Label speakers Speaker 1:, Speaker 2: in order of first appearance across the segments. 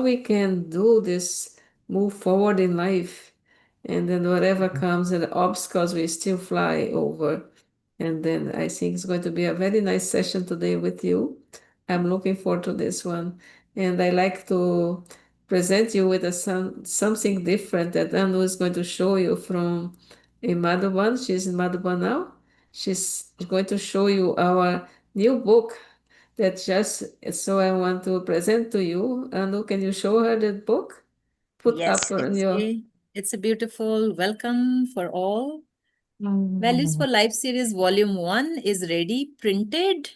Speaker 1: we can do this move forward in life, and then whatever comes and the obstacles we still fly over. And then I think it's going to be a very nice session today with you. I'm looking forward to this one. And I like to present you with something different that Anu is going to show you from in Madhuban. She's in Madhuban now. She's going to show you our new book that just so I want to present to you. Anu, can you show her that book? Put up
Speaker 2: Yes,
Speaker 1: on your
Speaker 2: it's a beautiful welcome for all. Values
Speaker 3: Oh,
Speaker 2: for Life series volume 1 is ready, printed.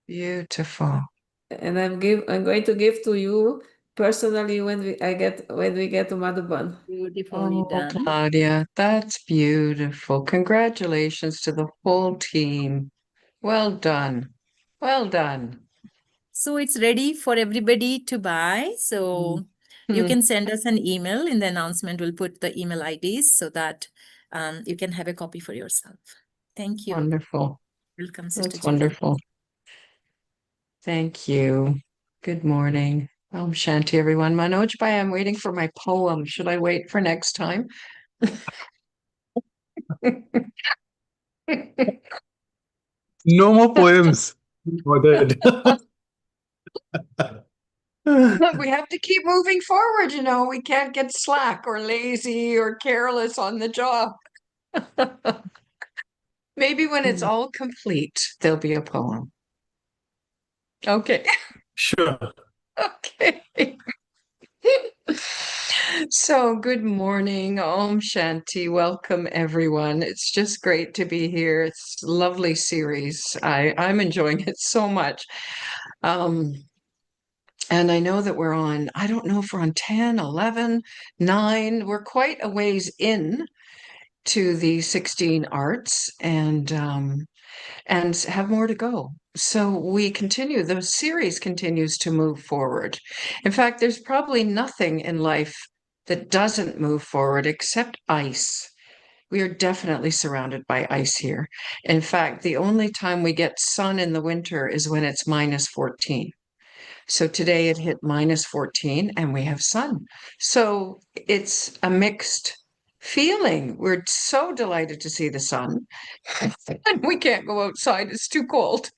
Speaker 3: beautiful.
Speaker 1: and I'm going to give to you personally when we get to Madhuban.
Speaker 2: Beautifully
Speaker 3: Oh,
Speaker 2: done.
Speaker 3: Claudia, that's beautiful. Congratulations to the whole team. Well done. Well done.
Speaker 2: So it's ready for everybody to buy. So you
Speaker 3: Hmm,
Speaker 2: can send us an email. In the announcement, we'll put the email IDs so that you can have a copy for yourself. Thank you.
Speaker 3: wonderful.
Speaker 2: Welcome, Sister
Speaker 3: That's
Speaker 2: Judy.
Speaker 3: wonderful. Thank you. Good morning. Om Shanti, everyone. Manoj Bhai, I'm waiting for my poem. Should I wait for next time?
Speaker 4: No more poems. Noted.
Speaker 3: Look, we have to keep moving forward, you know. We can't get slack or lazy or careless on the job. Maybe when it's all complete, there'll be a poem. Okay.
Speaker 4: Sure.
Speaker 3: Okay. So, good morning. Om Shanti. Welcome, everyone. It's just great to be here. It's a lovely series. I'm enjoying it so much. Um, and I know that we're on, I don't know if we're on 10, 11, 9. We're quite a ways in to the 16 arts and have more to go. So we continue, the series continues to move forward. In fact, there's probably nothing in life that doesn't move forward except ice. We are definitely surrounded by ice here. In fact, the only time we get sun in the winter is when it's minus 14. So today it hit minus 14 and we have sun. So it's a mixed feeling. We're so delighted to see the sun and we can't go outside. It's too cold.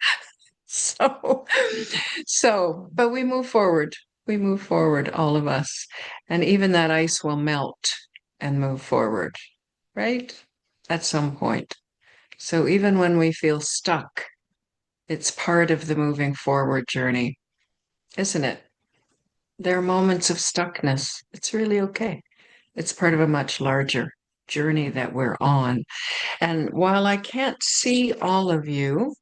Speaker 3: So, but we move forward. We move forward, all of us. And even that ice will melt and move forward, right? At some point. So even when we feel stuck, it's part of the moving forward journey, isn't it? There are moments of stuckness. It's really okay. It's part of a much larger journey that we're on. And while I can't see all of you,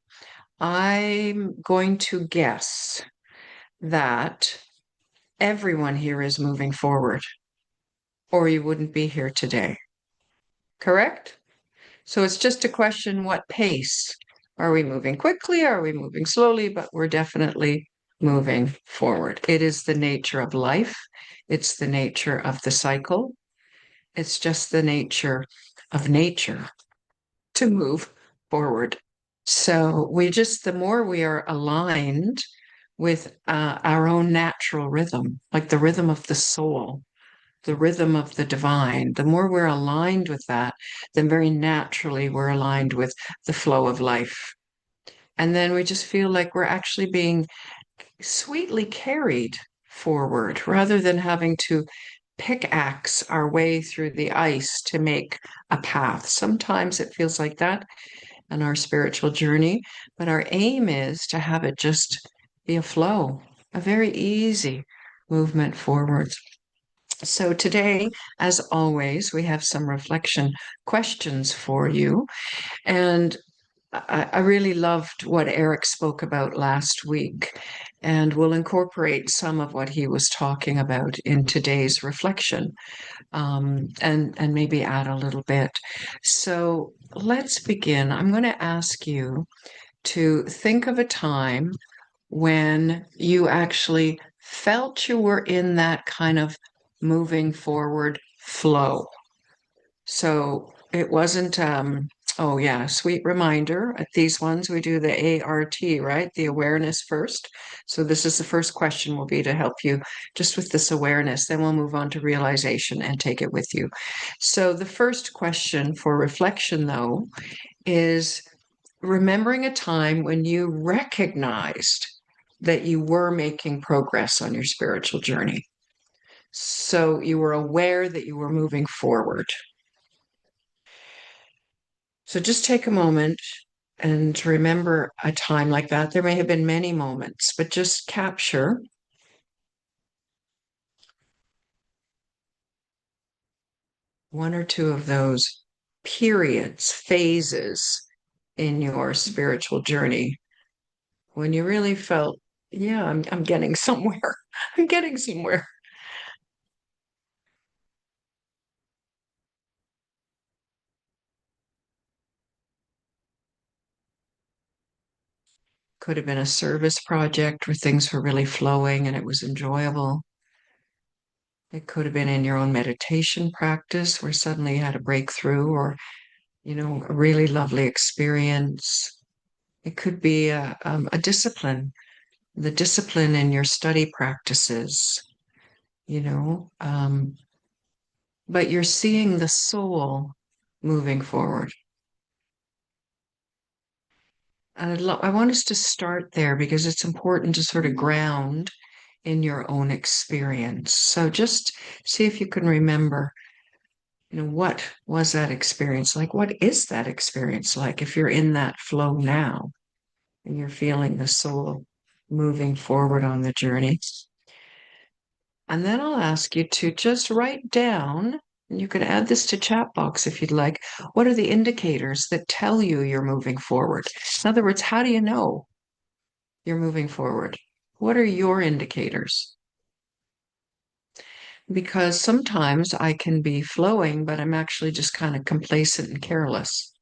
Speaker 3: I'm going to guess that everyone here is moving forward, or you wouldn't be here today. Correct? So it's just a question, what pace? Are we moving quickly? Are we moving slowly? But we're definitely moving forward. It is the nature of life. It's the nature of the cycle. It's just the nature of nature to move forward. So the more we are aligned with our own natural rhythm, like the rhythm of the soul, the rhythm of the divine, the more we're aligned with that, then very naturally we're aligned with the flow of life. And then we just feel like we're actually being sweetly carried forward rather than having to pickaxe our way through the ice to make a path. Sometimes it feels like that on our spiritual journey, but our aim is to have it just be a flow, a very easy movement forward. So today, as always, we have some reflection questions for you. And I really loved what Eric spoke about last week, and we'll incorporate some of what he was talking about in today's reflection, and maybe add a little bit. So let's begin. I'm going to ask you to think of a time when you actually felt you were in that kind of moving forward flow. So it wasn't Oh, yeah, sweet reminder. At these ones, we do the ART, right? The awareness first. So this is the first question will be to help you just with this awareness. Then we'll move on to realization and take it with you. So the first question for reflection, though, is remembering a time when you recognized that you were making progress on your spiritual journey. So you were aware that you were moving forward. So just take a moment and remember a time like that. There may have been many moments, but just capture one or two of those periods, phases in your spiritual journey when you really felt, yeah, I'm getting somewhere. I'm getting somewhere. Could have been a service project where things were really flowing and it was enjoyable. It could have been in your own meditation practice where suddenly you had a breakthrough or, a really lovely experience. It could be a discipline, the discipline in your study practices, but you're seeing the soul moving forward. And I want us to start there because it's important to sort of ground in your own experience. So just see if you can remember, what was that experience like? What is that experience like if you're in that flow now and you're feeling the soul moving forward on the journey? And then I'll ask you to just write down, and you can add this to chat box if you'd like, what are the indicators that tell you you're moving forward? In other words, how do you know you're moving forward? What are your indicators? Because sometimes I can be flowing, but I'm actually just kind of complacent and careless.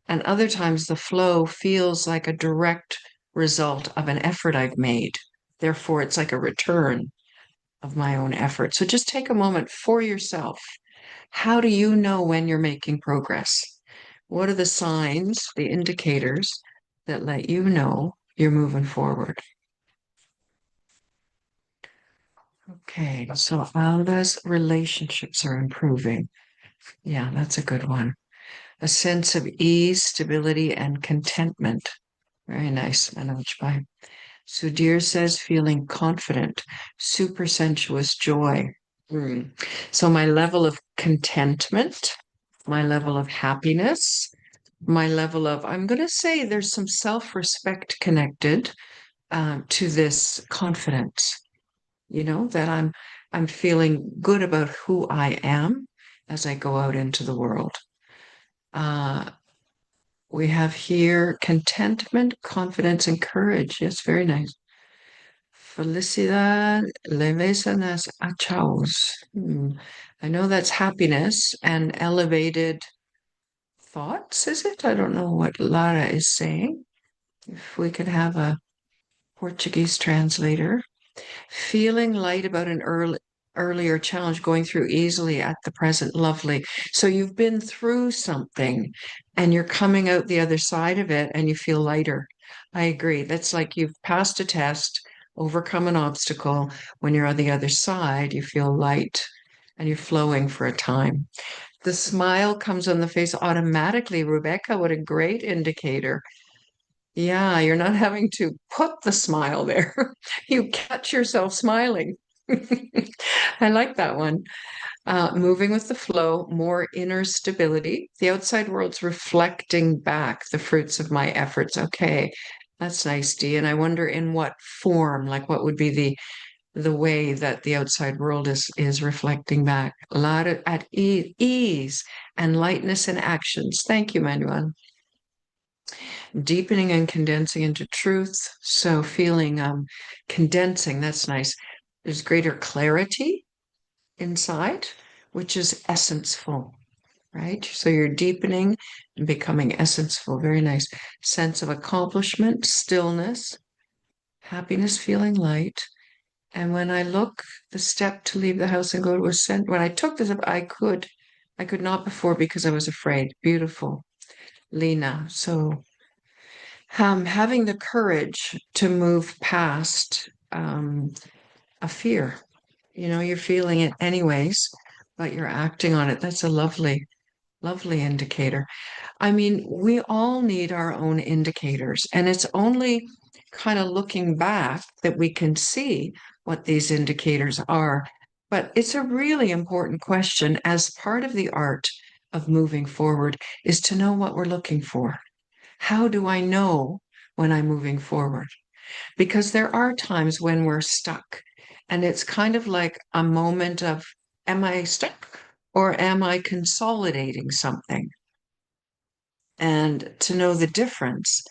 Speaker 3: And other times the flow feels like a direct result of an effort I've made. Therefore, it's like a return of my own effort. So just take a moment for yourself. How do you know when you're making progress? What are the signs, the indicators that let you know you're moving forward? Okay, so Alda's relationships are improving. Yeah, that's a good one. A sense of ease, stability, and contentment. Very nice, Manoj. Sudhir says feeling confident, super sensuous joy. So my level of contentment, my level of happiness, my level of, I'm going to say there's some self-respect connected to this confidence, that I'm feeling good about who I am as I go out into the world. We have here contentment, confidence, and courage. Yes, very nice. Felicidad, levesanas achaos. I know that's happiness and elevated thoughts, is it? I don't know what Lara is saying. If we could have a Portuguese translator. Feeling light about an earlier challenge, going through easily at the present, lovely. So you've been through something and you're coming out the other side of it and you feel lighter. I agree. That's like you've passed a test, overcome an obstacle. When you're on the other side, you feel light and you're flowing for a time. The smile comes on the face automatically. Rebecca, what a great indicator. Yeah, you're not having to put the smile there. You catch yourself smiling. I like that one. Moving with the flow, more inner stability. The outside world's reflecting back the fruits of my efforts. Okay, that's nice, Dee. And I wonder in what form, like what would be the way that the outside world is reflecting back. A lot of at ease and lightness in actions. Thank you, Manuel. Deepening and condensing into truth. So feeling condensing, that's nice. There's greater clarity inside, which is essenceful, right? So you're deepening and becoming essenceful. Very nice. Sense of accomplishment, stillness, happiness, feeling light. And when I look the step to leave the house and go to ascend, when I took this up, I could not before because I was afraid. Beautiful. Lena. So having the courage to move past a fear. You're feeling it anyways, but you're acting on it. That's a lovely, lovely indicator. I mean, we all need our own indicators, and it's only kind of looking back that we can see what these indicators are. But it's a really important question as part of the art of moving forward is to know what we're looking for. How do I know when I'm moving forward? Because there are times when we're stuck, and it's kind of like a moment of, am I stuck or am I consolidating something? And to know the difference,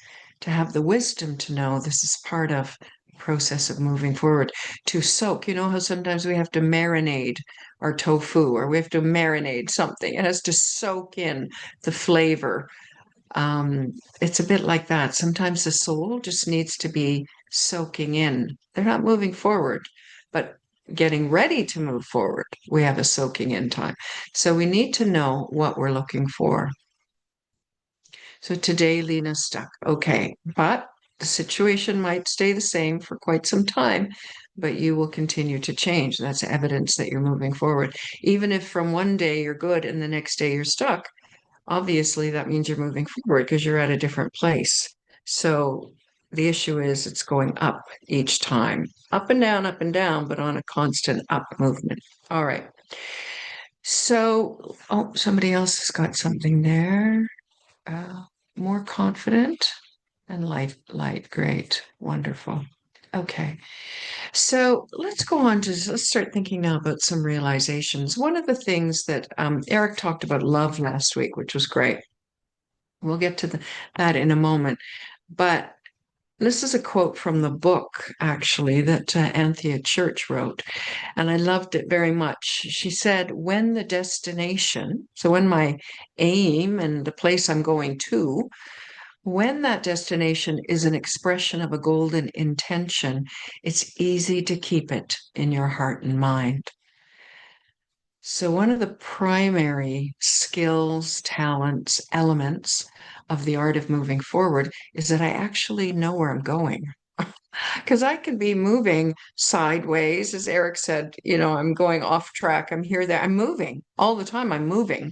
Speaker 3: to have the wisdom to know this is part of the process of moving forward, to soak. You know how sometimes we have to marinate our tofu or we have to marinate something. It has to soak in the flavor. It's a bit like that. Sometimes the soul just needs to be soaking in. They're not moving forward, but getting ready to move forward, we have a soaking in time. So we need to know what we're looking for. So today, Lena's stuck. Okay, but the situation might stay the same for quite some time, but you will continue to change. That's evidence that you're moving forward. Even if from one day you're good and the next day you're stuck, obviously that means you're moving forward because you're at a different place. So the issue is it's going up each time, up and down, but on a constant up movement. All right. So, oh, somebody else has got something there. More confident and light. Great. Wonderful. Okay. So let's start thinking now about some realizations. One of the things that Eric talked about love last week, which was great. We'll get to that in a moment. But this is a quote from the book, actually, that Anthea Church wrote. And I loved it very much. She said, when the destination, so when my aim and the place I'm going to, when that destination is an expression of a golden intention, it's easy to keep it in your heart and mind. So, one of the primary skills, talents, elements of the art of moving forward is that I actually know where I'm going. Because I can be moving sideways, as Eric said, I'm going off track. I'm here, there. I'm moving all the time. I'm moving,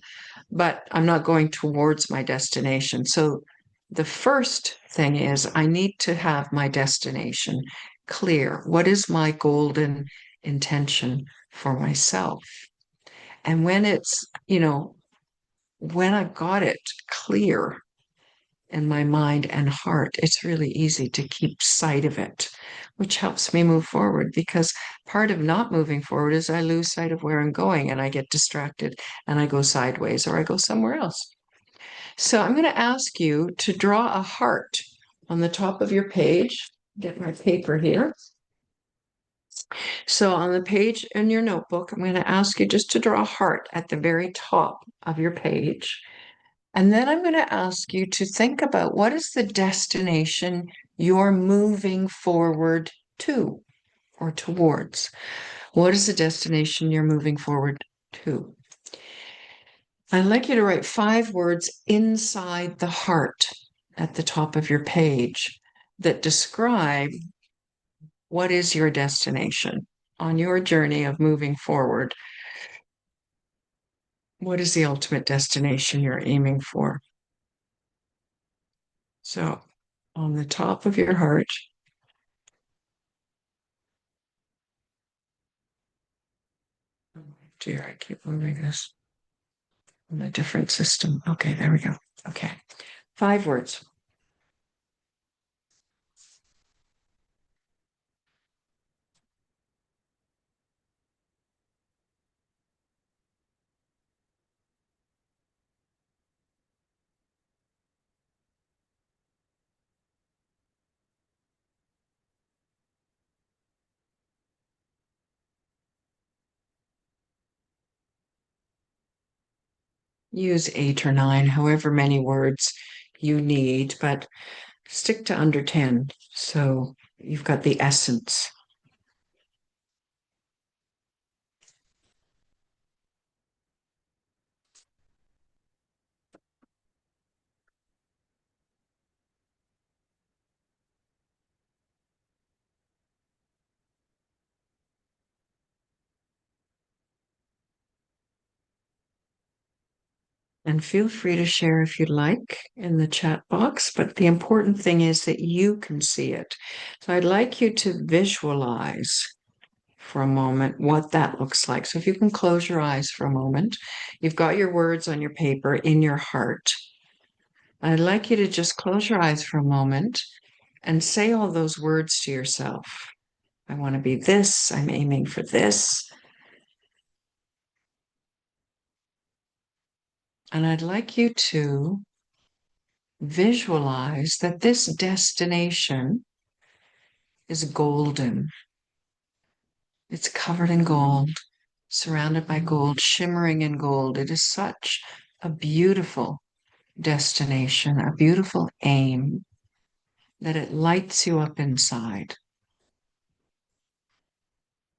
Speaker 3: but I'm not going towards my destination. So the first thing is I need to have my destination clear. What is my golden intention for myself? And when when I've got it clear, in my mind and heart, it's really easy to keep sight of it, which helps me move forward because part of not moving forward is I lose sight of where I'm going and I get distracted and I go sideways or I go somewhere else. So I'm going to ask you to draw a heart on the top of your page. Get my paper here. So on the page in your notebook, I'm going to ask you just to draw a heart at the very top of your page. And then I'm going to ask you to think about what is the destination you're moving forward to or towards? What is the destination you're moving forward to? I'd like you to write 5 words inside the heart at the top of your page that describe what is your destination on your journey of moving forward. What is the ultimate destination you're aiming for? So on the top of your heart, oh dear, I keep moving this on a different system. Okay, there we go. Okay, 5 words. Use 8 or 9, however many words you need, but stick to under 10. So you've got the essence. And feel free to share if you'd like in the chat box, but the important thing is that you can see it. So I'd like you to visualize for a moment what that looks like. So if you can close your eyes for a moment, you've got your words on your paper in your heart. I'd like you to just close your eyes for a moment and say all those words to yourself. I want to be this. I'm aiming for this. And I'd like you to visualize that this destination is golden. It's covered in gold, surrounded by gold, shimmering in gold. It is such a beautiful destination, a beautiful aim that it lights you up inside.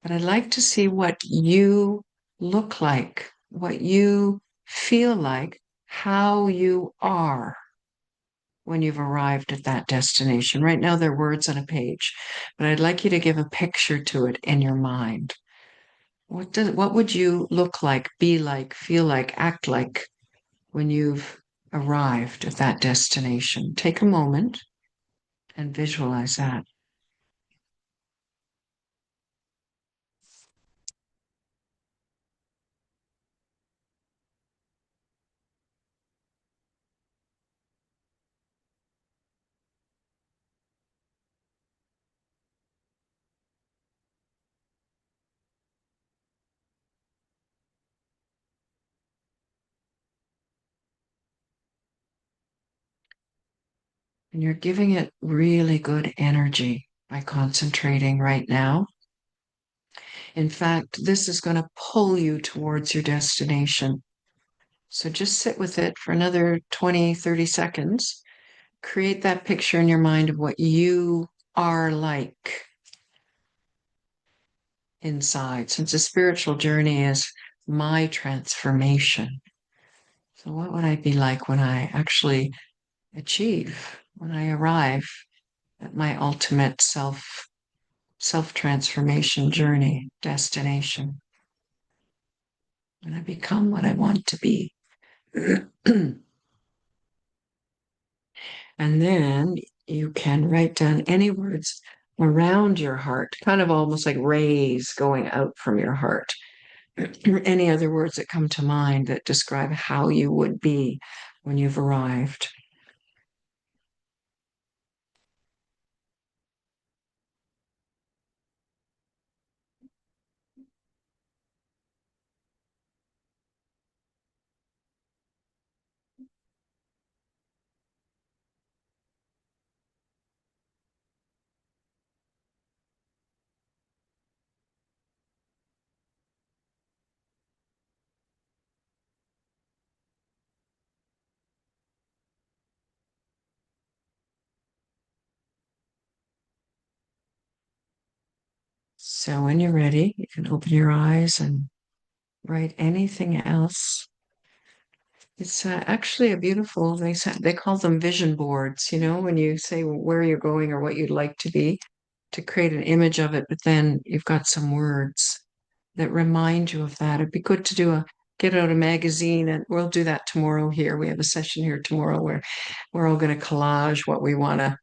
Speaker 3: But I'd like to see what you look like, what you feel like, how you are when you've arrived at that destination. Right now, they're words on a page, but I'd like you to give a picture to it in your mind. What would you look like, be like, feel like, act like when you've arrived at that destination? Take a moment and visualize that. And you're giving it really good energy by concentrating right now. In fact, this is going to pull you towards your destination. So just sit with it for another 20, 30 seconds. Create that picture in your mind of what you are like inside, since a spiritual journey is my transformation. So what would I be like when I actually achieve, when I arrive at my ultimate self-transformation journey, destination, when I become what I want to be? And then you can write down any words around your heart, kind of almost like rays going out from your heart. Any other words that come to mind that describe how you would be when you've arrived. So when you're ready, you can open your eyes and write anything else. It's actually a beautiful, they call them vision boards, when you say where you're going or what you'd like to be, to create an image of it, but then you've got some words that remind you of that. It'd be good to get out a magazine, and we'll do that tomorrow here. We have a session here tomorrow where we're all going to collage what we want to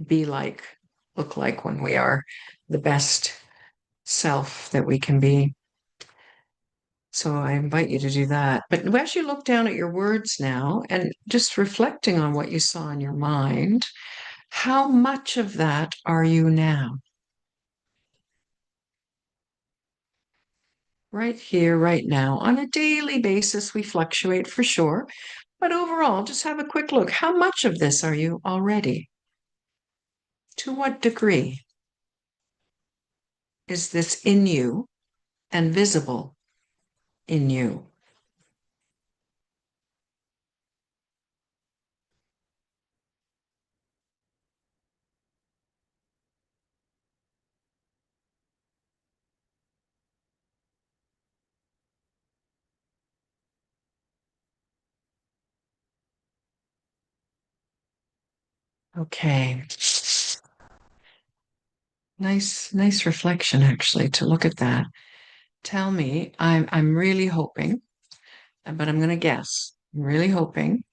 Speaker 3: be like, look like when we are the best self that we can be. So I invite you to do that. But as you look down at your words now and just reflecting on what you saw in your mind, how much of that are you now? Right here, right now. On a daily basis, we fluctuate for sure. But overall, just have a quick look. How much of this are you already? To what degree is this in you and visible in you? Okay. Nice reflection, actually, to look at that. Tell me, I'm really hoping, but I'm going to guess really hoping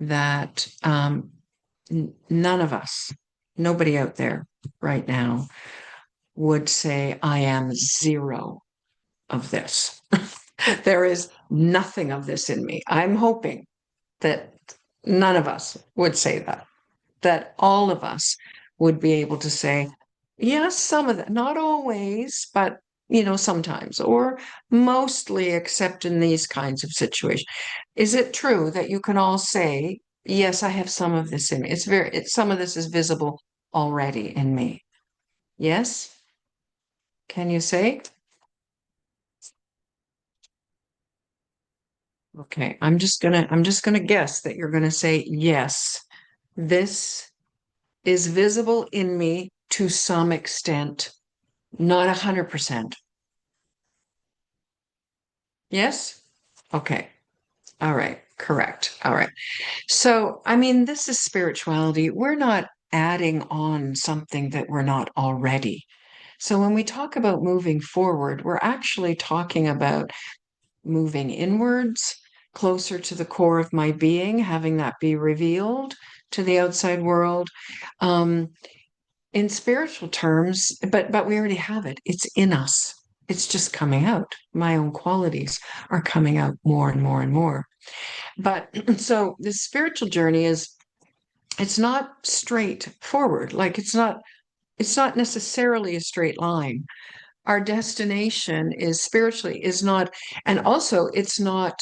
Speaker 3: that none of us, nobody out there right now would say, I am zero of this. There is nothing of this in me. I'm hoping that none of us would say that all of us would be able to say, yes, some of that, not always, but sometimes, or mostly, except in these kinds of situations. Is it true that you can all say, yes, I have some of this in me? Some of this is visible already in me. Yes? Can you say? Okay, I'm just gonna guess that you're gonna say yes. This is visible in me to some extent, not 100%. Yes? Okay. All right. Correct. All right. So, I mean, this is spirituality. We're not adding on something that we're not already. So, when we talk about moving forward, we're actually talking about moving inwards, closer to the core of my being, having that be revealed to the outside world. In spiritual terms, but we already have it. It's in us. It's just coming out. My own qualities are coming out more and more and more. But so this spiritual journey it's not straightforward. Like it's not necessarily a straight line. Our destination is spiritually is not, and also it's not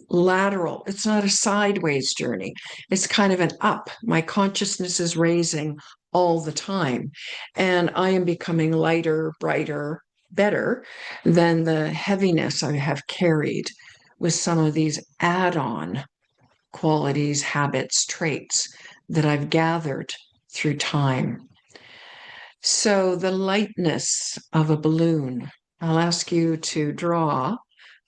Speaker 3: lateral. It's not a sideways journey. It's kind of an up. My consciousness is raising all the time, and I am becoming lighter, brighter, better than the heaviness I have carried with some of these add-on qualities, habits, traits that I've gathered through time. So the lightness of a balloon, I'll ask you to draw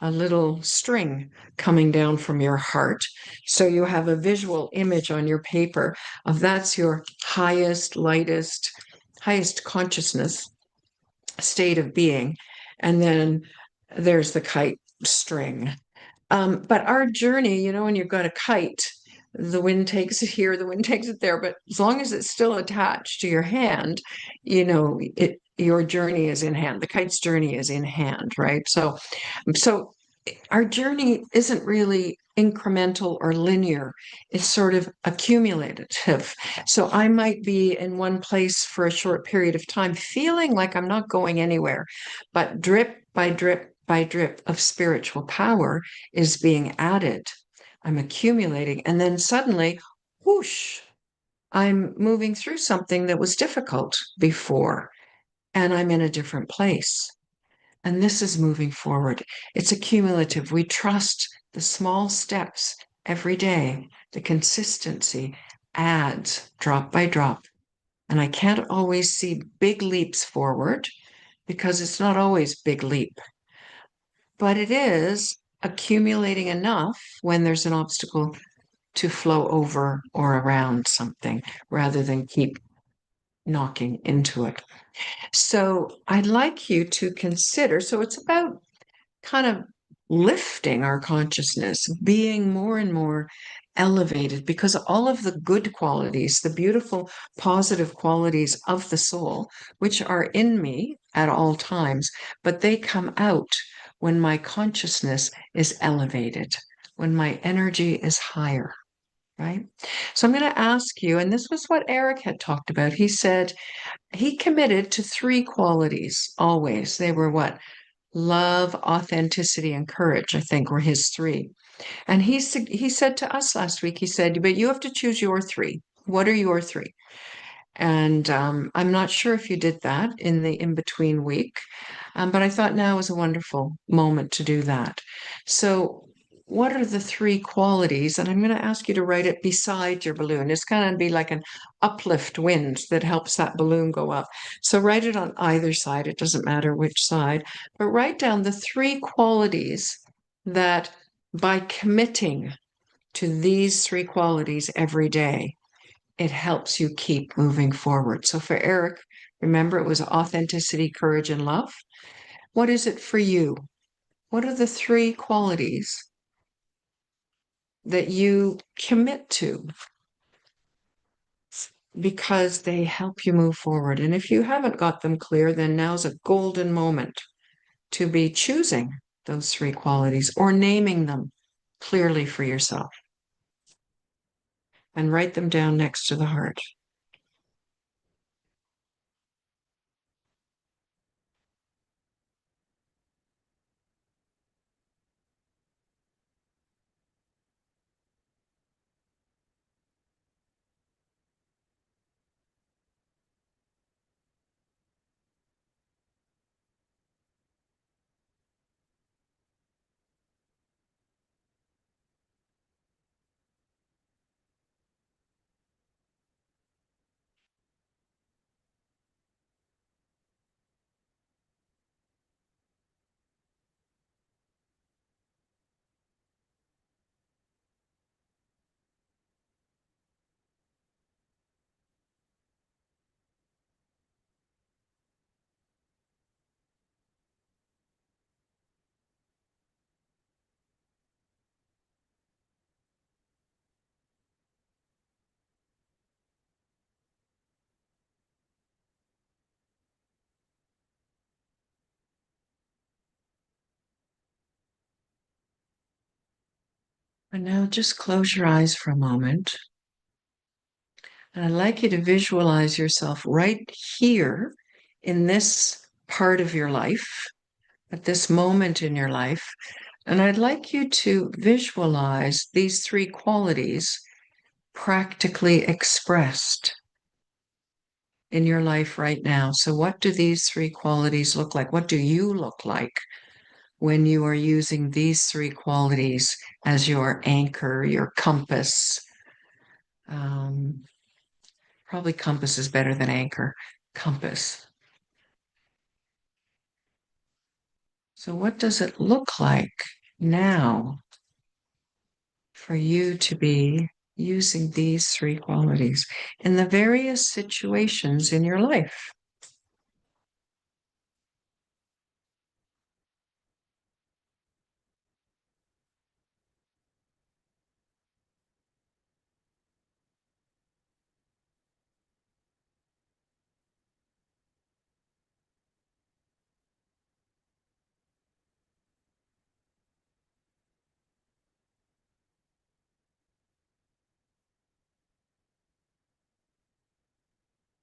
Speaker 3: a little string coming down from your heart. So you have a visual image on your paper of that's your highest, lightest, highest consciousness state of being. And then there's the kite string. But our journey, when you've got a kite, the wind takes it here, the wind takes it there, but as long as it's still attached to your hand, your journey is in hand. The kite's journey is in hand, right? So our journey isn't really incremental or linear. It's sort of accumulative. So I might be in one place for a short period of time, feeling like I'm not going anywhere, but drip by drip by drip of spiritual power is being added. I'm accumulating. And then suddenly, whoosh, I'm moving through something that was difficult before, and I'm in a different place. And this is moving forward. It's accumulative. We trust the small steps every day. The consistency adds drop by drop. And I can't always see big leaps forward because it's not always big leap, but it is accumulating enough when there's an obstacle to flow over or around something rather than keep knocking into it. So I'd like you to consider, so it's about kind of lifting our consciousness, being more and more elevated, because all of the good qualities, the beautiful, positive qualities of the soul, which are in me at all times, but they come out when my consciousness is elevated, when my energy is higher. Right. So I'm going to ask you, and this was what Eric had talked about. He said he committed to 3 qualities always. They were what? Love, authenticity, and courage, I think, were his 3. And he said to us last week, he said, but you have to choose your 3. What are your 3? And I'm not sure if you did that in the in-between week, but I thought now is a wonderful moment to do that. So what are the 3 qualities? And I'm going to ask you to write it beside your balloon. It's going to be like an uplift wind that helps that balloon go up. So write it on either side. It doesn't matter which side, but write down the 3 qualities that by committing to these 3 qualities every day, it helps you keep moving forward. So for Eric, remember it was authenticity, courage, and love. What is it for you? What are the 3 qualities that you commit to because they help you move forward. And if you haven't got them clear, then now's a golden moment to be choosing those three qualities or naming them clearly for yourself. And write them down next to the heart. And now just close your eyes for a moment. And I'd like you to visualize yourself right here in this part of your life, at this moment in your life. And I'd like you to visualize these three qualities practically expressed in your life right now. So, what do these three qualities look like? What do you look like when you are using these three qualities as your anchor, your compass? Probably compass is better than anchor. Compass. So, what does it look like now for you to be using these three qualities in the various situations in your life?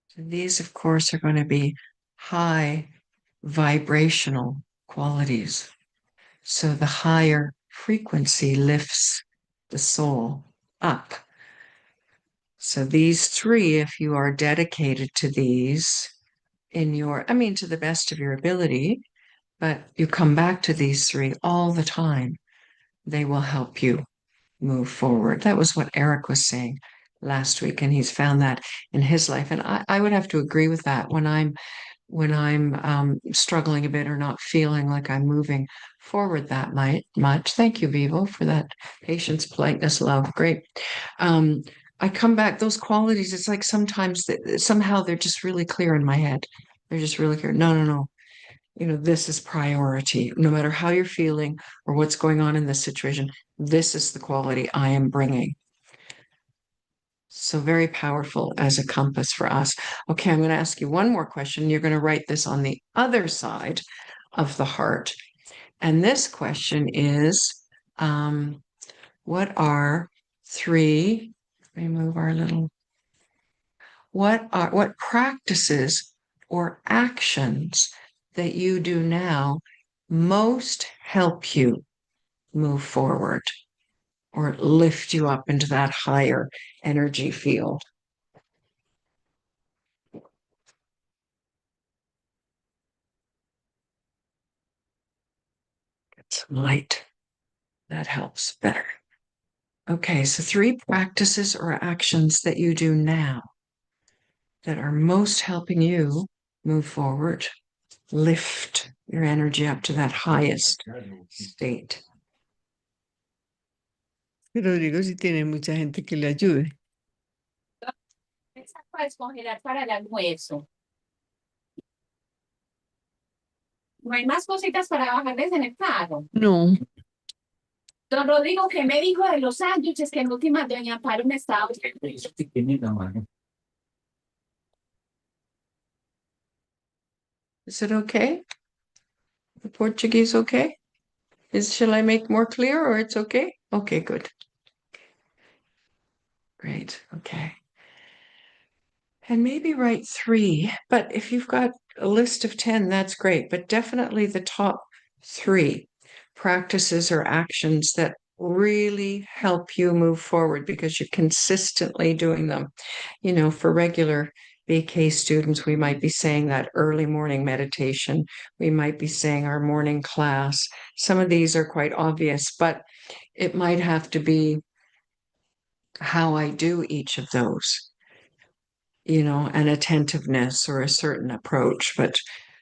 Speaker 3: So these, of course, are going to be high vibrational qualities. So the higher frequency lifts the soul up. So these three, if you are dedicated to these to the best of your ability, but you come back to these three all the time, they will help you move forward. That was what Eric was saying last week, and he's found that in his life. And I would have to agree with that when I'm struggling a bit or not feeling like I'm moving forward that much. Thank you, Vivo, for that patience, politeness, love. Great. I come back, those qualities, it's like sometimes somehow they're just really clear in my head. They're just really clear. No. This is priority. No matter how you're feeling or what's going on in this situation, this is the quality I am bringing. So very powerful as a compass for us. Okay, I'm going to ask you one more question. You're going to write this on the other side of the heart. And this question is, what are three, remove our little, what practices or actions that you do now most help you move forward or lift you up into that higher energy field? Get some light. That helps better. Okay, so three practices or actions that you do now that are most helping you move forward, lift your energy up to that highest state.
Speaker 1: Rodrigo sí tiene mucha gente que le ayude.
Speaker 5: Esa para descongelar para el almuerzo. No hay más cositas para bajarles en el carro.
Speaker 1: No.
Speaker 5: Don Rodrigo, ¿qué me dijo de los sándwiches que en última doña Amparo me estaba?
Speaker 3: Is it okay? The Portuguese okay? Shall I make more clear or it's okay? Okay, good. Great. Okay. And maybe write 3, but if you've got a list of 10, that's great. But definitely the top 3 practices or actions that really help you move forward because you're consistently doing them. You know, for regular VK students, we might be saying that early morning meditation. We might be saying our morning class. Some of these are quite obvious, but it might have to be how I do each of those, you know, an attentiveness or a certain approach. But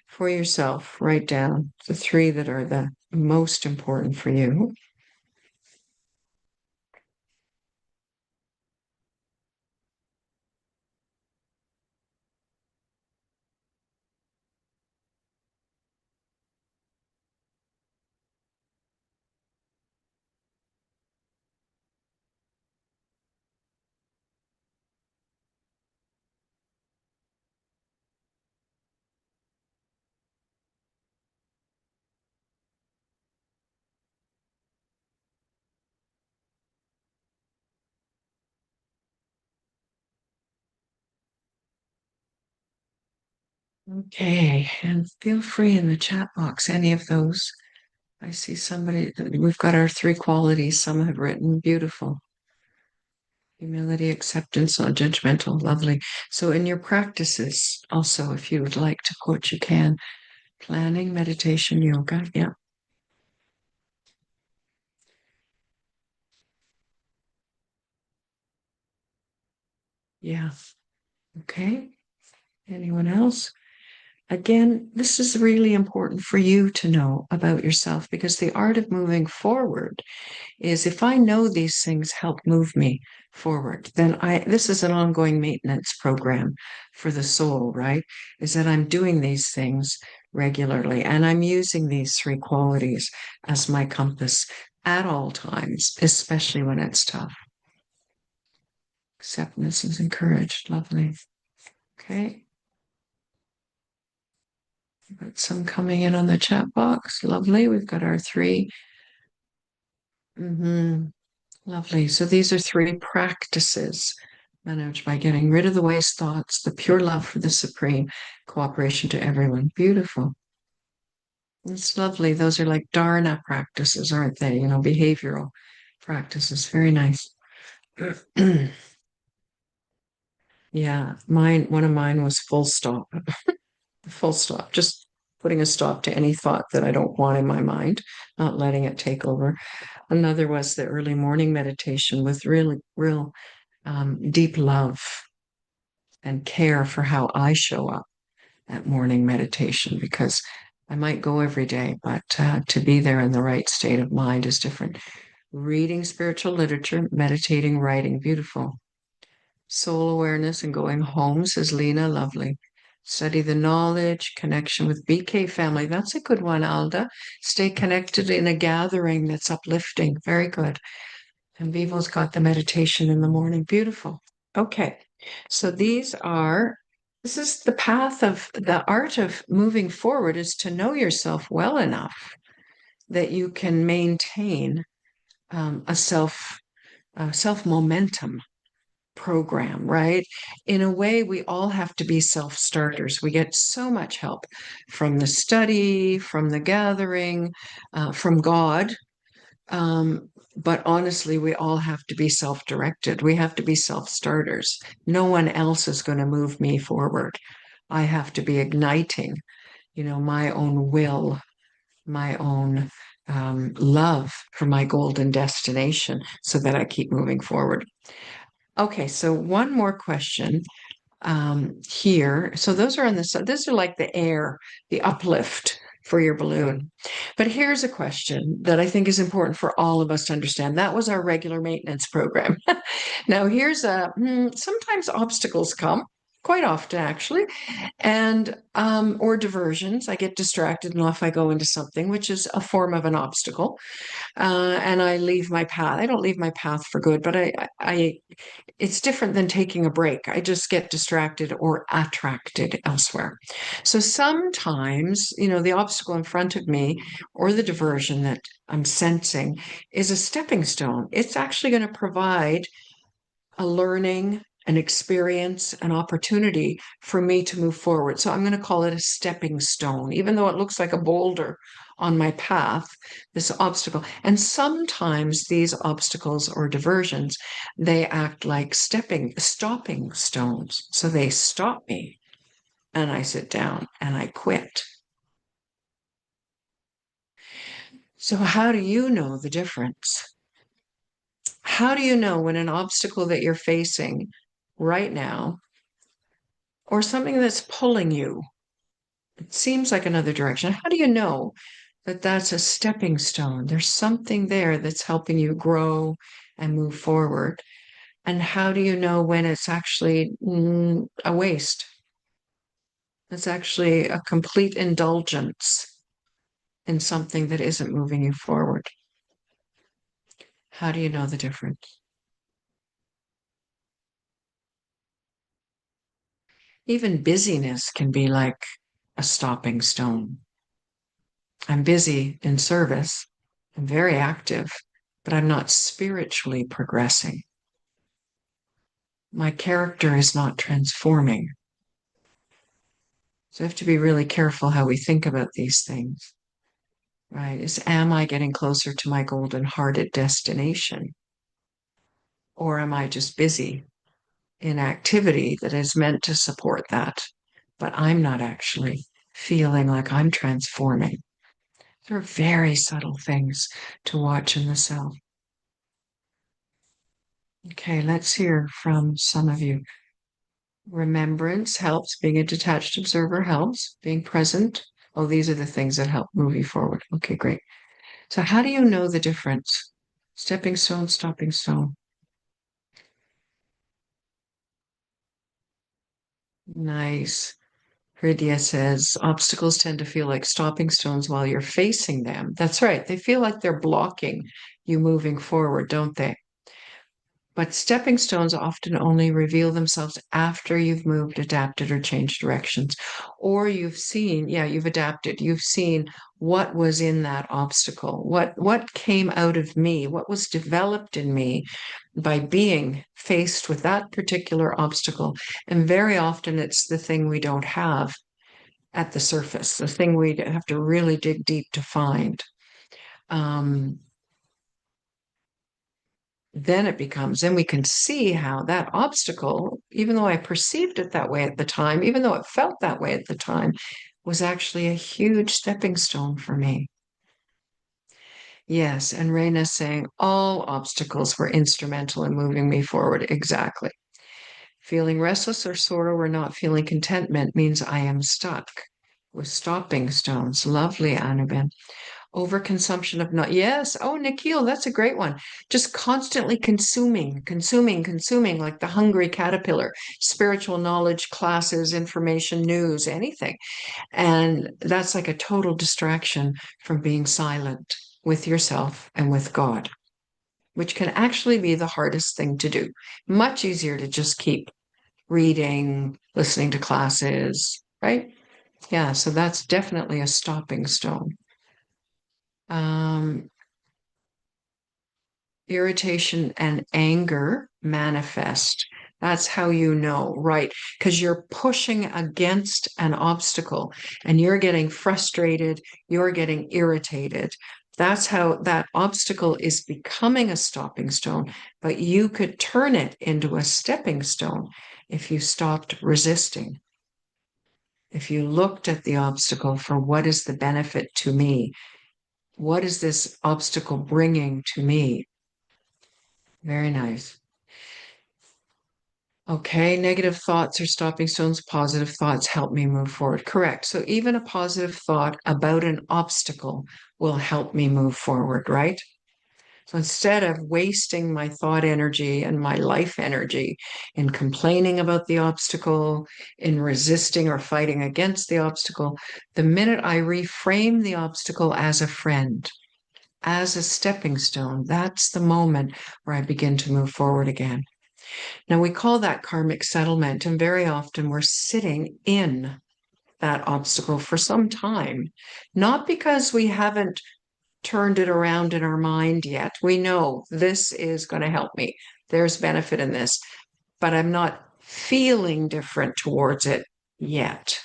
Speaker 3: for yourself, write down the 3 that are the most important for you. Okay, and feel free in the chat box, any of those. I see somebody, we've got our 3 qualities, some have written, beautiful. Humility, acceptance, non-judgmental, lovely. So in your practices, also, if you would like to quote, you can. Planning, meditation, yoga, yeah. Yeah. Okay. Anyone else? Again, this is really important for you to know about yourself because the art of moving forward is if I know these things help move me forward, then this is an ongoing maintenance program for the soul, right? Is that I'm doing these things regularly and I'm using these 3 qualities as my compass at all times, especially when it's tough. Acceptance is encouraged. Lovely. Okay. Got some coming in on the chat box. Lovely. We've got our 3. Lovely. So these are 3 practices managed by getting rid of the waste thoughts, the pure love for the supreme, cooperation to everyone. Beautiful. It's lovely. Those are like dharana practices, aren't they? You know, behavioral practices. Very nice. Yeah, one of mine was full stop. Full stop. Just putting a stop to any thought that I don't want in my mind, not letting it take over. Another was the early morning meditation with real deep love and care for how I show up at morning meditation, because I might go every day, but to be there in the right state of mind is different. Reading spiritual literature, meditating, writing, beautiful. Soul awareness and going home, says Lena, lovely. Study the knowledge, connection with BK family. That's a good one, Alda. Stay connected in a gathering that's uplifting. Very good. And Vivo's got the meditation in the morning. Beautiful. Okay. So this is the path of the art of moving forward, is to know yourself well enough that you can maintain a self momentum program, right? In a way, we all have to be self-starters. We get so much help from the study, from the gathering, from God. But honestly, we all have to be self-directed. We have to be self-starters. No one else is going to move me forward. I have to be igniting, you know, my own will, my own love for my golden destination so that I keep moving forward. Okay, so one more question here. So those are on those are like the air, the uplift for your balloon. But here's a question that I think is important for all of us to understand. That was our regular maintenance program. Now here's sometimes obstacles come. quite often actually, and or diversions. I get distracted and off I go into something, which is a form of an obstacle, and I leave my path. I don't leave my path for good, but it's different than taking a break. I just get distracted or attracted elsewhere. So sometimes, the obstacle in front of me or the diversion that I'm sensing is a stepping stone. It's actually going to provide a learning, an experience, an opportunity for me to move forward. So I'm going to call it a stepping stone, even though it looks like a boulder on my path, this obstacle. And sometimes these obstacles or diversions, they act like stopping stones. So they stop me and I sit down and I quit. So how do you know the difference? How do you know when an obstacle that you're facing right now or something that's pulling you, it seems like another direction? How do you know that that's a stepping stone? There's something there that's helping you grow and move forward. And how do you know when it's actually a waste? It's actually a complete indulgence in something that isn't moving you forward. How do you know the difference? Even busyness can be like a stopping stone. I'm busy in service. I'm very active, but I'm not spiritually progressing. My character is not transforming. So I have to be really careful how we think about these things, right? Am I getting closer to my golden hearted destination? Or am I just busy in activity that is meant to support that, but I'm not actually feeling like I'm transforming? There are very subtle things to watch in the self. Okay, let's hear from some of you. Remembrance helps. Being a detached observer helps. Being present. Oh, these are the things that help move you forward. Okay, great. So how do you know the difference? Stepping stone, stopping stone. Nice. Hridia says, obstacles tend to feel like stopping stones while you're facing them. That's right. They feel like they're blocking you moving forward, don't they? But stepping stones often only reveal themselves after you've moved, adapted, or changed directions. Or you've seen, you've adapted. You've seen what was in that obstacle, what came out of me, what was developed in me by being faced with that particular obstacle. And very often it's the thing we don't have at the surface, the thing we have to really dig deep to find. Then we can see how that obstacle, even though I perceived it that way at the time, even though it felt that way at the time, was actually a huge stepping stone for me. Yes, and Raina's saying all obstacles were instrumental in moving me forward. Exactly. Feeling restless or sorrow or not feeling contentment means I am stuck with stopping stones. Lovely, Annabelle. Overconsumption of not, yes. Oh, Nikhil, that's a great one. Just constantly consuming, like the hungry caterpillar, spiritual knowledge, classes, information, news, anything. And that's like a total distraction from being silent with yourself and with God, which can actually be the hardest thing to do. Much easier to just keep reading, listening to classes, right? Yeah, so that's definitely a stopping stone. Irritation and anger manifest. That's how you know, right? Because you're pushing against an obstacle and you're getting frustrated, you're getting irritated. That's how that obstacle is becoming a stopping stone, but you could turn it into a stepping stone if you stopped resisting. If you looked at the obstacle for what is the benefit to me? What is this obstacle bringing to me? Very nice. Okay, negative thoughts are stopping stones. Positive thoughts help me move forward. Correct. So even a positive thought about an obstacle will help me move forward, right? So instead of wasting my thought energy and my life energy in complaining about the obstacle, in resisting or fighting against the obstacle, the minute I reframe the obstacle as a friend, as a stepping stone, that's the moment where I begin to move forward again. Now, we call that karmic settlement, and very often we're sitting in that obstacle for some time, not because we haven't turned it around in our mind yet. We know this is going to help me. There's benefit in this, but I'm not feeling different towards it yet.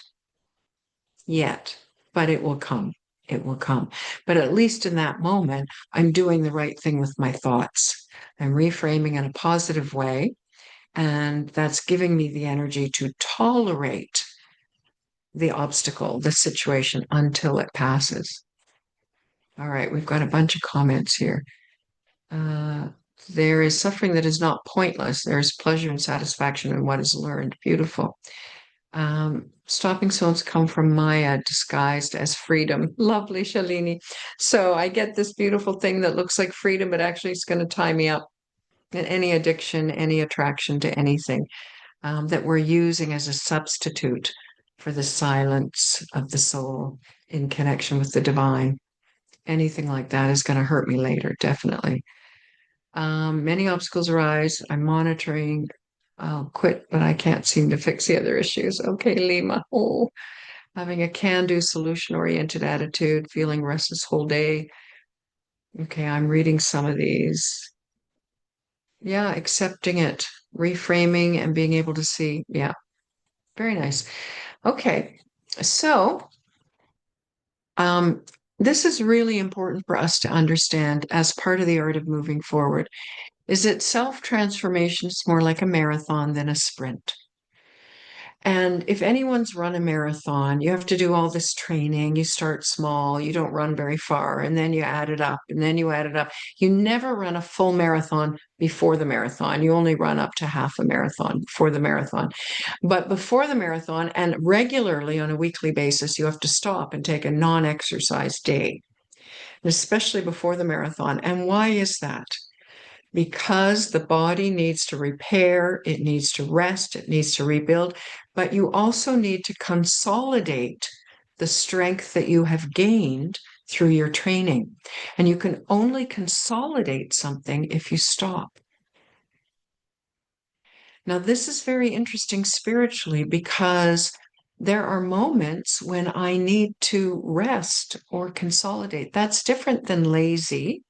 Speaker 3: But it will come. It will come. But at least in that moment, I'm doing the right thing with my thoughts. I'm reframing in a positive way. And that's giving me the energy to tolerate the obstacle, the situation, until it passes. All right, we've got a bunch of comments here. There is suffering that is not pointless. There is pleasure and satisfaction in what is learned. Beautiful. Stopping stones come from Maya disguised as freedom. Lovely, Shalini. So I get this beautiful thing that looks like freedom, but actually it's going to tie me up in any addiction, any attraction to anything that we're using as a substitute for the silence of the soul in connection with the divine. Anything like that is going to hurt me later, definitely. Many obstacles arise. I'm monitoring. I'll quit, but I can't seem to fix the other issues. Okay, Lima. Oh, having a can-do, solution-oriented attitude, feeling restless whole day. Okay, I'm reading some of these. Yeah, accepting it, reframing, and being able to see. Yeah, very nice. Okay, so this is really important for us to understand as part of the art of moving forward. Is that self-transformation is more like a marathon than a sprint. And if anyone's run a marathon, you have to do all this training. You start small, you don't run very far, and then you add it up, and then you add it up. You never run a full marathon before the marathon. You only run up to half a marathon before the marathon. But before the marathon, and regularly on a weekly basis, you have to stop and take a non-exercise day, especially before the marathon. And why is that? Because the body needs to repair, it needs to rest, it needs to rebuild, but you also need to consolidate the strength that you have gained through your training. And you can only consolidate something if you stop. Now, this is very interesting spiritually because there are moments when I need to rest or consolidate. That's different than lazy.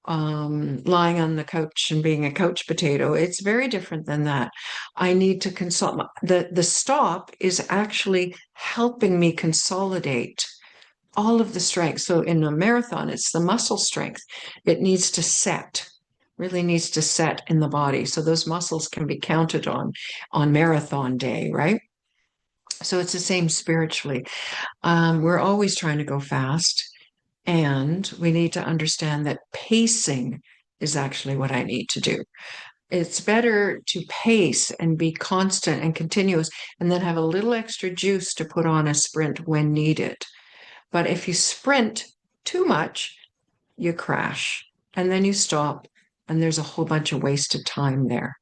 Speaker 3: Lying on the couch and being a couch potato. It's very different than that. I need to consult. The stop is actually helping me consolidate all of the strength. So in a marathon, it's the muscle strength. It needs to set, really needs to set in the body. So those muscles can be counted on marathon day, right? So it's the same spiritually. We're always trying to go fast. And we need to understand that pacing is actually what I need to do. It's better to pace and be constant and continuous and then have a little extra juice to put on a sprint when needed. But if you sprint too much, you crash and then you stop and there's a whole bunch of wasted time there.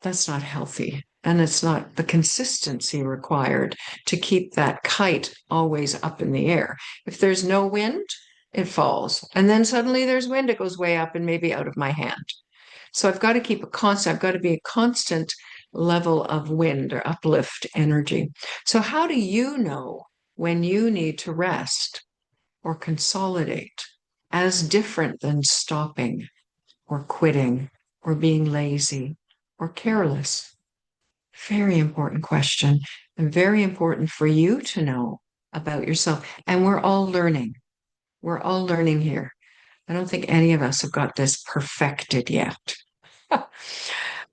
Speaker 3: That's not healthy. And it's not the consistency required to keep that kite always up in the air. If there's no wind, it falls. And then suddenly there's wind, it goes way up and maybe out of my hand. So I've got to keep a constant, I've got to be a constant level of wind or uplift energy. So how do you know when you need to rest or consolidate as different than stopping or quitting or being lazy or careless? Very important question and very important for you to know about yourself. And we're all learning. We're all learning here. I don't think any of us have got this perfected yet.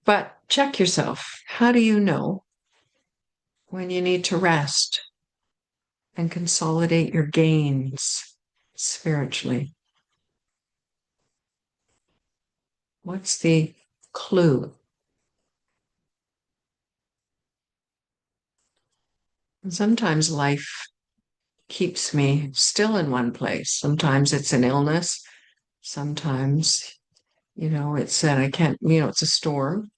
Speaker 3: But check yourself. How do you know when you need to rest and consolidate your gains spiritually? What's the clue? And sometimes life keeps me still in one place. Sometimes it's an illness. Sometimes, it's said, I can't, it's a storm.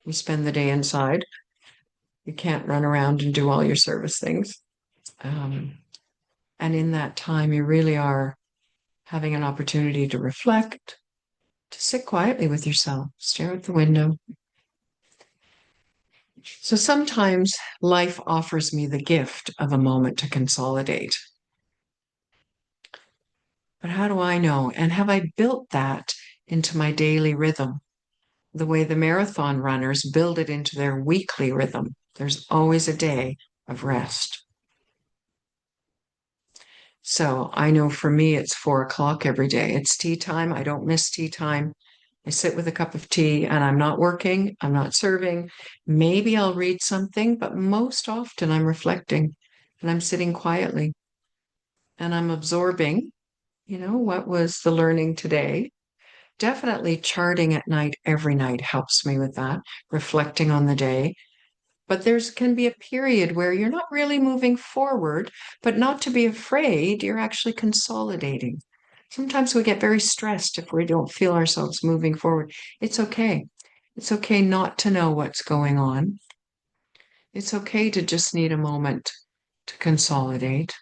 Speaker 3: You spend the day inside. You can't run around and do all your service things. And in that time, you really are having an opportunity to reflect, to sit quietly with yourself, stare out the window. So sometimes life offers me the gift of a moment to consolidate. But how do I know? And have I built that into my daily rhythm? The way the marathon runners build it into their weekly rhythm. There's always a day of rest. So I know for me, it's 4 o'clock every day. It's tea time. I don't miss tea time. I sit with a cup of tea and I'm not working. I'm not serving. Maybe I'll read something, but most often I'm reflecting and I'm sitting quietly and I'm absorbing, what was the learning today? Definitely charting at night every night helps me with that, reflecting on the day. But can be a period where you're not really moving forward, but not to be afraid, you're actually consolidating. Sometimes we get very stressed if we don't feel ourselves moving forward. It's okay. It's okay not to know what's going on. It's okay to just need a moment to consolidate.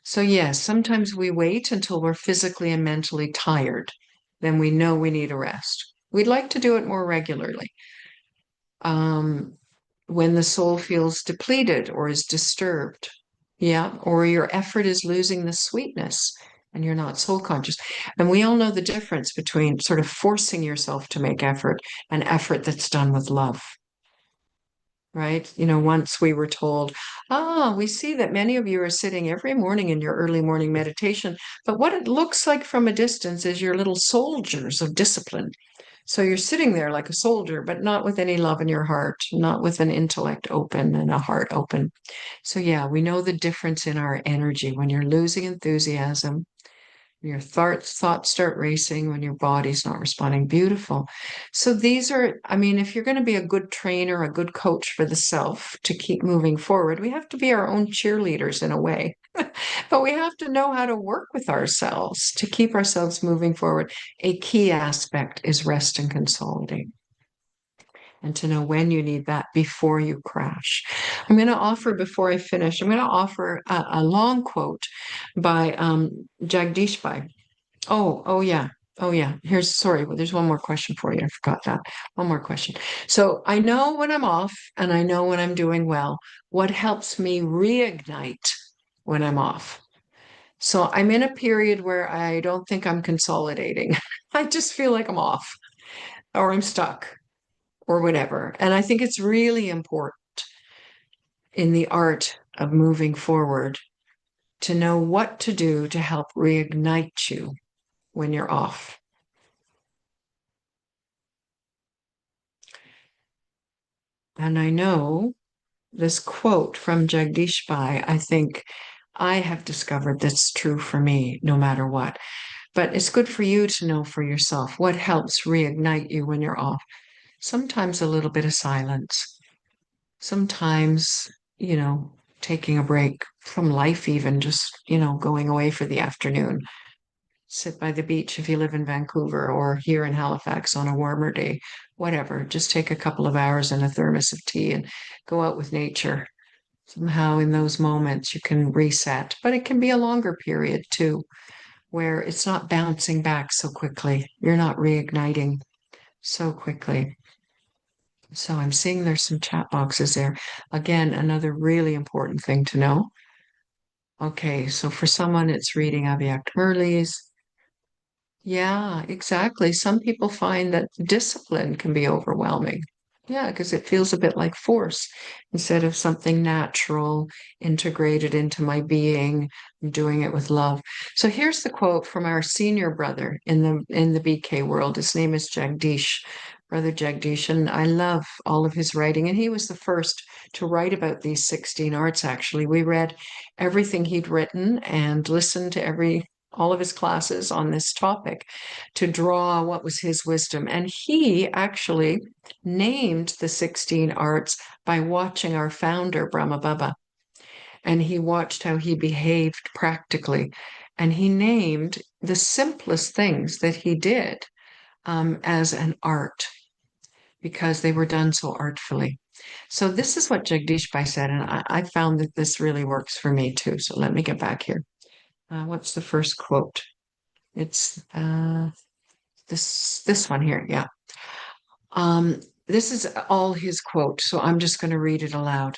Speaker 3: So yes, sometimes we wait until we're physically and mentally tired. Then we know we need a rest. We'd like to do it more regularly. When the soul feels depleted or is disturbed, or your effort is losing the sweetness and you're not soul conscious. And we all know the difference between sort of forcing yourself to make effort and effort that's done with love. Right? Once we were told, we see that many of you are sitting every morning in your early morning meditation, but what it looks like from a distance is your little soldiers of discipline. So you're sitting there like a soldier, but not with any love in your heart, not with an intellect open and a heart open. So yeah, we know the difference in our energy when you're losing enthusiasm, your thoughts start racing, when your body's not responding. Beautiful. So these are, if you're going to be a good trainer, a good coach for the self to keep moving forward, we have to be our own cheerleaders in a way. But we have to know how to work with ourselves to keep ourselves moving forward. A key aspect is rest and consolidate. And to know when you need that before you crash. I'm going to offer, before I finish, I'm going to offer a long quote by Jagdish Pai. Oh yeah. There's one more question for you. I forgot that. One more question. So I know when I'm off and I know when I'm doing well. What helps me reignite when I'm off? So I'm in a period where I don't think I'm consolidating. I just feel like I'm off or I'm stuck or whatever. And I think it's really important in the art of moving forward to know what to do to help reignite you when you're off. And I know this quote from Jagdish Pai, I think I have discovered that's true for me no matter what. But it's good for you to know for yourself what helps reignite you when you're off. Sometimes a little bit of silence. Sometimes, taking a break from life, even just, going away for the afternoon. Sit by the beach if you live in Vancouver or here in Halifax on a warmer day, whatever. Just take a couple of hours and a thermos of tea and go out with nature. Somehow in those moments you can reset, but it can be a longer period too, where it's not bouncing back so quickly. You're not reigniting so quickly. So I'm seeing there's some chat boxes there. Again, another really important thing to know. Okay, so for someone, it's reading Aviact Murley's. Yeah, exactly. Some people find that discipline can be overwhelming. Yeah, because it feels a bit like force instead of something natural, integrated into my being, doing it with love. So here's the quote from our senior brother in the BK world. His name is Jagdish, Brother Jagdish, and I love all of his writing. And he was the first to write about these 16 arts, actually. We read everything he'd written and listened to all of his classes on this topic to draw what was his wisdom. And he actually named the 16 arts by watching our founder, Brahma Baba. And he watched how he behaved practically. And he named the simplest things that he did as an art because they were done so artfully. So this is what Jagdish Bhai said, and I found that this really works for me too. So let me get back here. What's the first quote? It's this one here. Yeah. This is all his quote, so I'm just going to read it aloud.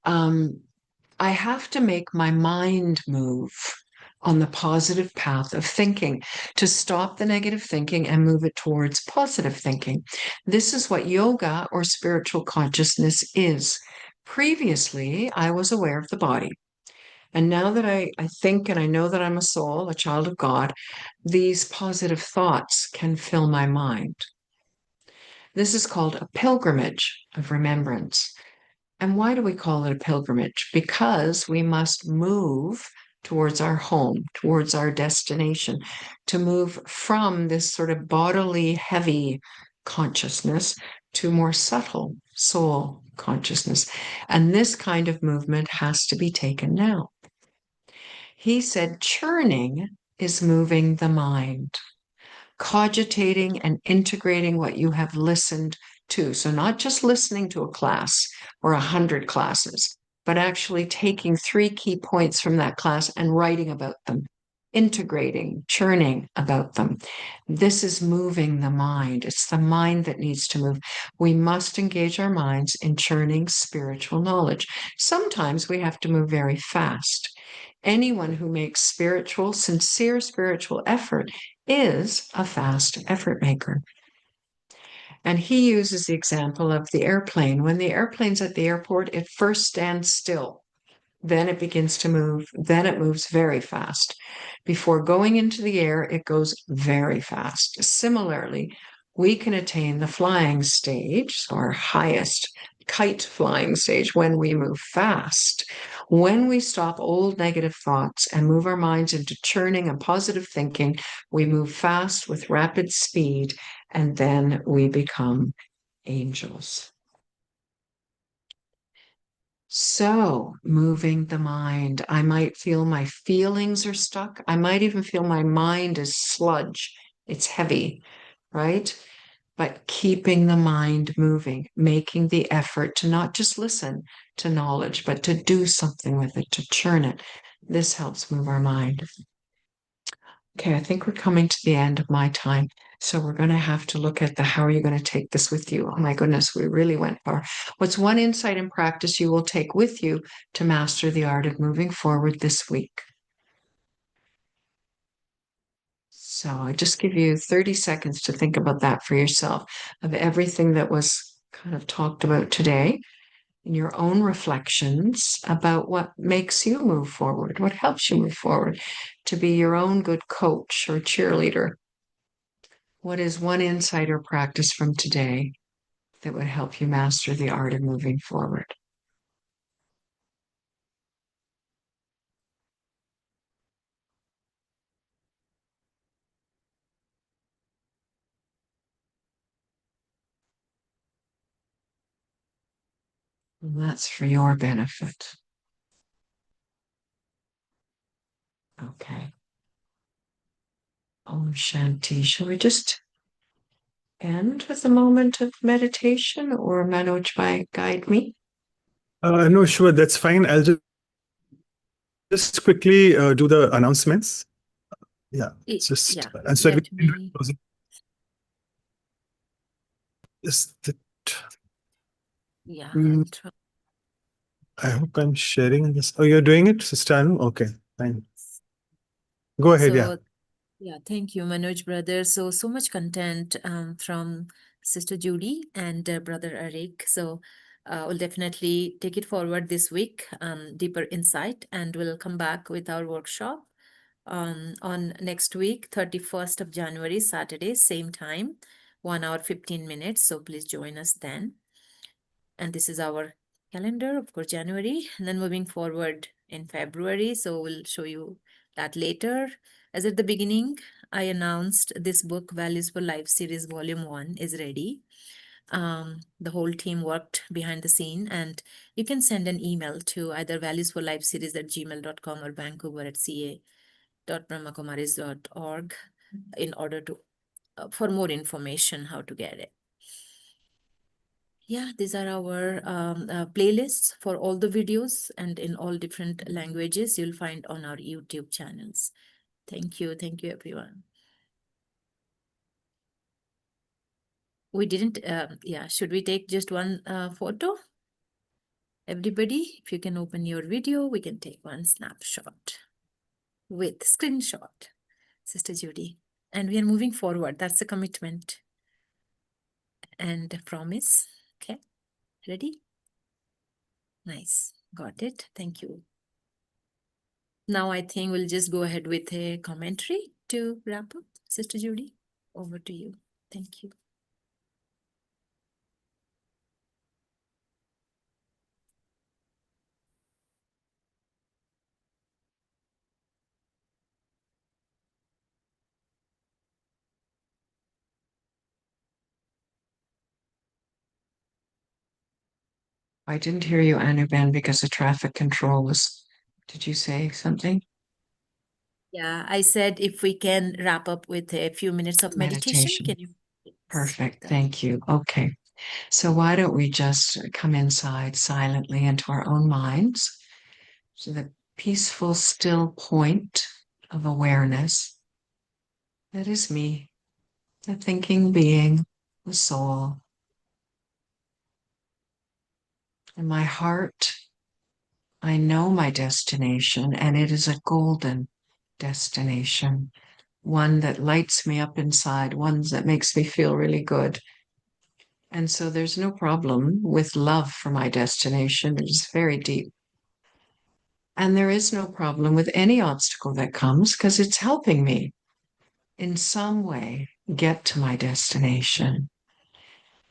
Speaker 3: I have to make my mind move on the positive path of thinking to stop the negative thinking and move it towards positive thinking. This is what yoga or spiritual consciousness is. Previously, I was aware of the body. And now that I think and I know that I'm a soul, a child of God, these positive thoughts can fill my mind. This is called a pilgrimage of remembrance. And why do we call it a pilgrimage? Because we must move towards our home, towards our destination, to move from this sort of bodily, heavy consciousness to more subtle soul consciousness. And this kind of movement has to be taken now. He said churning is moving the mind, cogitating and integrating what you have listened to. So not just listening to a class or 100 classes, but actually taking 3 key points from that class and writing about them, integrating, churning about them. This is moving the mind. It's the mind that needs to move. We must engage our minds in churning spiritual knowledge. Sometimes we have to move very fast. Anyone who makes sincere spiritual effort is a fast effort maker. And he uses the example of the airplane. When the airplane's at the airport, it first stands still. Then it begins to move. Then it moves very fast. Before going into the air, it goes very fast. Similarly, we can attain the flying stage, our highest kite flying stage, when we move fast. When we stop old negative thoughts and move our minds into churning and positive thinking, we move fast with rapid speed, and then we become angels. So, moving the mind, I might feel my feelings are stuck. I might even feel my mind is sludge. It's heavy, right? But keeping the mind moving, making the effort to not just listen to knowledge, but to do something with it, to churn it. This helps move our mind. Okay, I think we're coming to the end of my time. So we're going to have to look at how are you going to take this with you? Oh my goodness, we really went far. What's one insight and practice you will take with you to master the art of moving forward this week? So I just give you 30 seconds to think about that for yourself, of everything that was kind of talked about today, in your own reflections about what makes you move forward, what helps you move forward, to be your own good coach or cheerleader. What is one insight or practice from today that would help you master the art of moving forward? And that's for your benefit. Okay. Om Shanti. Shall we just end with a moment of meditation, or Manoj Bhai guide me?
Speaker 4: No, sure, that's fine. I'll just quickly do the announcements. Yeah, just
Speaker 2: Yeah,
Speaker 4: and so
Speaker 2: let me. Yeah, I'll try.
Speaker 4: I hope I'm sharing this. Oh, you're doing it, Sister Anu? Okay, fine. Go ahead, yeah.
Speaker 2: Yeah, thank you, Manoj brother. So much content from Sister Judy and Brother Eric. So we'll definitely take it forward this week, deeper insight, and we'll come back with our workshop on next week, 31st of January, Saturday, same time, 1 hour, 15 minutes. So please join us then. And this is our calendar for January, and then moving forward in February. So we'll show you that later. As at the beginning, I announced this book, Values for Life series, Volume 1 is ready. The whole team worked behind the scene, and you can send an email to either valuesforlifeseries@gmail.com or vancouver@ca www.brahmakumaris.org in order to for more information how to get it. Yeah, these are our playlists for all the videos and in all different languages you'll find on our YouTube channels. Thank you everyone. We didn't, yeah, should we take just one photo? Everybody, if you can open your video, we can take one snapshot with screenshot, Sister Judy. And we are moving forward. That's a commitment and a promise. Okay, ready? Nice, got it. Thank you. Now I think we'll just go ahead with a commentary to wrap up. Sister Judy, over to you. Thank you.
Speaker 3: I didn't hear you, Anuben, because the traffic control was. Did you say something?
Speaker 2: Yeah, I said if we can wrap up with a few minutes of meditation, can you?
Speaker 3: Perfect. Thank you. Okay. So why don't we just come inside silently into our own minds to the peaceful, still point of awareness that is me, the thinking being, the soul. In my heart, I know my destination, and it is a golden destination, one that lights me up inside, one that makes me feel really good. And so there's no problem with love for my destination. It is very deep. And there is no problem with any obstacle that comes because it's helping me in some way get to my destination.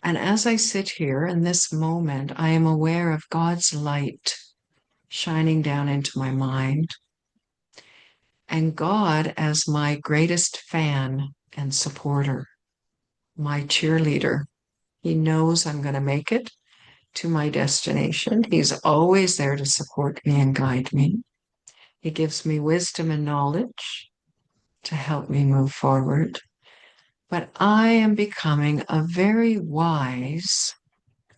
Speaker 3: And as I sit here in this moment, I am aware of God's light shining down into my mind, and God as my greatest fan and supporter, my cheerleader. He knows I'm going to make it to my destination. He's always there to support me and guide me. He gives me wisdom and knowledge to help me move forward. But I am becoming a very wise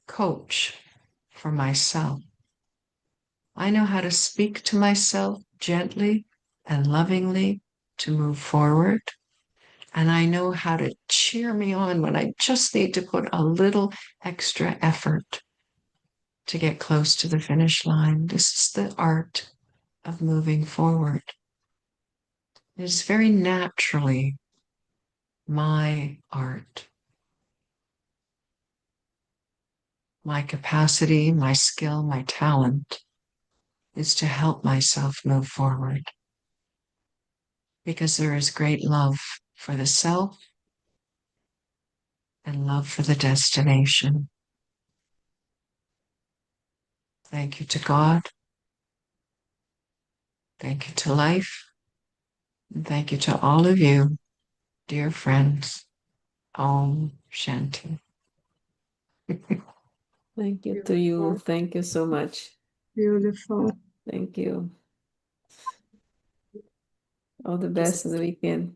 Speaker 3: coach for myself. I know how to speak to myself gently and lovingly to move forward. And I know how to cheer me on when I just need to put a little extra effort to get close to the finish line. This is the art of moving forward. It is very naturally my art. My capacity, my skill, my talent is to help myself move forward. Because there is great love for the self and love for the destination. Thank you to God. Thank you to life. And thank you to all of you, dear friends. Om Shanti.
Speaker 1: Thank you to you. Thank you so much.
Speaker 6: Beautiful.
Speaker 1: Thank you. All the best in the weekend.